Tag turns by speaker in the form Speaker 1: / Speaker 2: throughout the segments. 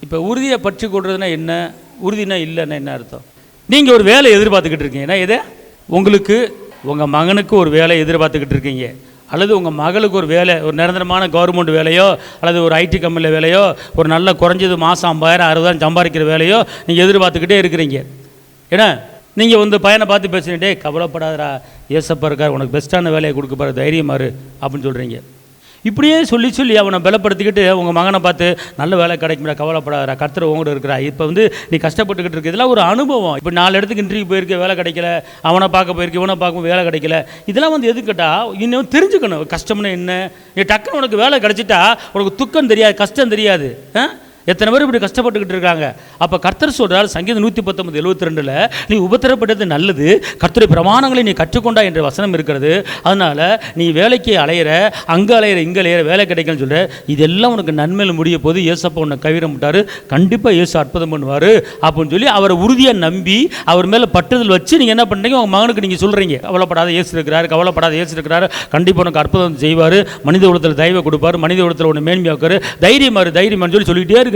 Speaker 1: இப்போ உறுதியை பற்றி கொள்றதுனா என்ன, உறுதினா இல்லைன்னா என்ன அர்த்தம்? நீங்கள் ஒரு வேலை எதிர்பார்த்துக்கிட்டு இருக்கீங்கன்னா எது? உங்களுக்கு உங்கள் மகனுக்கு ஒரு வேலை எதிர்பார்த்துக்கிட்டு இருக்கீங்க, அல்லது உங்கள் மகளுக்கு ஒரு வேலை, ஒரு நிரந்தரமான கவர்மெண்ட் வேலையோ அல்லது ஒரு ஐடி கம்பெனியில் வேலையோ, ஒரு நல்ல குறைஞ்சது மாதம் 50,000 60,000 சம்பாதிக்கிற வேலையோ நீங்கள் எதிர்பார்த்துக்கிட்டே இருக்கிறீங்க. ஏன்னா நீங்கள் பையனை பார்த்து பேசுகிட்டே, கவலைப்படாதரா, ஏசப்பா இருக்கார், உனக்கு பெஸ்ட்டான வேலையை கொடுக்க போகிற, தைரியமாரு அப்படின்னு சொல்கிறீங்க. இப்படியே சொல்லி சொல்லி அவனை பலப்படுத்திக்கிட்டு உங்கள் மகனை பார்த்து நல்ல வேலை கிடைக்கும்டா, கவலைப்படாதரா, கர்த்தர் உங்கள்கிட்ட இருக்கிறா, இப்போ நீ கஷ்டப்பட்டுக்கிட்டு இருக்கு. இதெல்லாம் ஒரு அனுபவம். இப்போ 4 இடத்துக்கு இன்டர்வியூ போயிருக்க, வேலை கிடைக்கல, அவனை பார்க்க போயிருக்க, இவனை பார்க்க வேலை கிடைக்கல. இதெல்லாம் எது கேட்டால் இன்னும் தெரிஞ்சுக்கணும் கஷ்டம்னு என்ன. நீ டக்குன்னு உனக்கு வேலை கிடைச்சிட்டா உனக்கு துக்கம் தெரியாது, கஷ்டம் தெரியாது. எத்தனை பேர் இப்படி கஷ்டப்பட்டுக்கிட்டு இருக்காங்க. அப்போ கர்த்தர் சொல்கிறார் சங்கீதம் 119:72, நீ உபத்திரப்பட்டது நல்லது, கர்த்தருடைய பிரமாணங்களை நீ கற்றுக்கொண்டா என்ற வசனம் இருக்கிறது. அதனால் நீ வேலைக்கு அலையிற, அங்கே அலையிற, இங்கே அலையிற, வேலை கிடைக்கன்னு சொல்கிற, இதெல்லாம் உனக்கு நன்மையில் முடிய போது, ஏசப்பா உன்னை கைவிட மாட்டார், கண்டிப்பாக ஏசு அற்புதம் பண்ணுவார் அப்படின்னு சொல்லி அவரை உறுதியாக நம்பி அவர் மேலே பட்டுதல் வச்சு நீங்கள் என்ன பண்ணுறீங்க, உங்கள் மகனுக்கு நீங்கள் சொல்கிறீங்க, கவலைப்படாத ஏசு இருக்கிறார், கவலைப்படாத ஏசு இருக்கிறார், கண்டிப்பாக உனக்கு அற்புதம் செய்வார், மனித உலகத்தில் தயவை கொடுப்பார், மனித உலகத்தில் ஒன்று மேன்மையாக்கார், தைரியமாரு தைரியமானு சொல்லி சொல்லிகிட்டே இருக்கிறீங்க.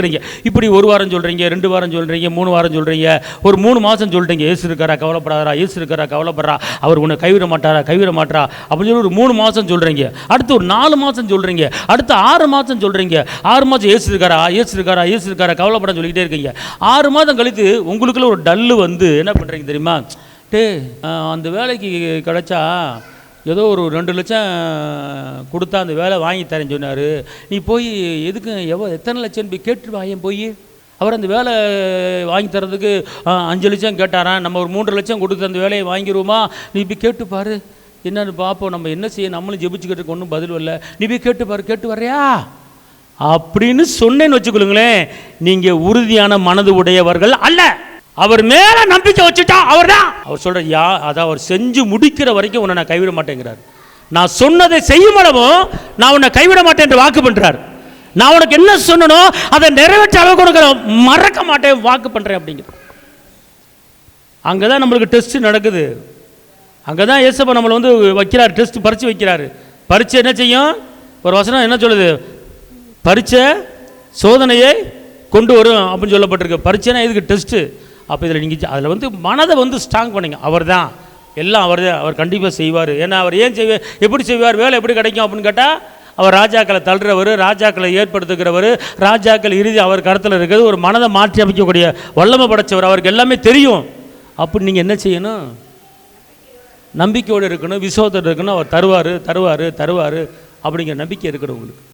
Speaker 1: இப்படி 1 வாரம் சொல்கிறீங்க, 2 வாரம் சொல்கிறீங்க, 3 வாரம் சொல்கிறீங்க, ஒரு 3 மாதம் சொல்கிறீங்க, ஏசு இருக்காரா, கவலைப்படாதரா, ஏசு இருக்காரா, கவலைப்படுறா, அவர் உன்னை கைவிட மாட்டாரா, கைவிட மாட்டா அப்படின்னு சொல்லி ஒரு 3 மாதம் சொல்கிறீங்க. அடுத்து ஒரு 4 மாதம் சொல்கிறீங்க, அடுத்து 6 மாதம் சொல்கிறீங்க. 6 மாதம் ஏசு இருக்காரா, ஏசு இருக்காரா, ஏசு இருக்காரா, கவலைப்படான்னு சொல்லிக்கிட்டே இருக்கீங்க. 6 மாதம் கழித்து உங்களுக்குள்ள ஒரு டல்லு என்ன பண்ணுறீங்க தெரியுமா? அந்த வேலைக்கு கிடைச்சா ஏதோ ஒரு 2 லட்சம் கொடுத்தா அந்த வேலை வாங்கி தரேன்னு சொன்னார், நீ போய் எதுக்கு எத்தனை லட்சம் போய் கேட்டு வாங்க போய். அவர் அந்த வேலை வாங்கி தரதுக்கு 5 லட்சம் கேட்டாரான், நம்ம ஒரு 3 லட்சம் கொடுத்து அந்த வேலையை வாங்கிடுவோமா, நீ போய் கேட்டுப்பார், என்னன்னு பார்ப்போம், நம்ம என்ன செய்ய, நம்மளும் ஜெபிச்சுக்கிட்டு ஒன்றும் பதில் வரல, நீ போய் கேட்டுப்பார், கேட்டு வர்றியா அப்படின்னு சொன்னேன்னு வச்சுக்கொள்ளுங்களேன், நீங்கள் உறுதியான மனது உடையவர்கள் அல்ல. அவர் மேல நம்பிக்கை வச்சுட்டா அவர் தான். அவர் சொல்ற அதை அவர் செஞ்சு முடிக்கிற வரைக்கும் உன்னை நான் கைவிட மாட்டேங்கிறார். நான் சொன்னதை செய்யும் அளவும் நான் உன்னை கைவிட மாட்டேன் என்று வாக்கு பண்றார். நான் உனக்கு என்ன சொன்னனோ அதை நிறைவேற்ற அளவுக்கு உனக்கு மறக்க மாட்டேன் வாக்கு பண்றேன் அப்படிங்கிற. அங்கதான் நம்மளுக்கு டெஸ்ட் நடக்குது. அங்கதான் ஏசப்பா நம்மளை வைக்கிறார், டெஸ்ட் பரிச்சு வைக்கிறாரு. பரிச்சை என்ன செய்யும்? ஒரு வசனம் என்ன சொல்லுது? பரிச்சை சோதனையை கொண்டு வரும் அப்படின்னு சொல்லப்பட்டிருக்கு. பரிச்சைனா இதுக்கு டெஸ்ட்டு. அப்போ இதில் நீங்கள் அதில் மனதை ஸ்ட்ராங் பண்ணிங்க. அவர் தான் எல்லாம், அவர் தான், அவர் கண்டிப்பாக செய்வார். ஏன்னா அவர் ஏன் செய்வார், எப்படி செய்வார், வேலை எப்படி கிடைக்கும் அப்படின்னு கேட்டால், அவர் ராஜாக்களை தள்ளுறவர், ராஜாக்களை ஏற்படுத்துகிறவர், ராஜாக்கள் இறுதி அவர் கருத்தில் இருக்கிறது, ஒரு மனதை மாற்றி அமைக்கக்கூடிய வல்லமை படைத்தவர், அவருக்கு எல்லாமே தெரியும். அப்படி நீங்கள் என்ன செய்யணும்? நம்பிக்கையோடு இருக்கணும், விசுவாசத்தோடு இருக்கணும். அவர் தருவார் தருவார் தருவார் அப்படிங்கிற நம்பிக்கை இருக்கணும் உங்களுக்கு.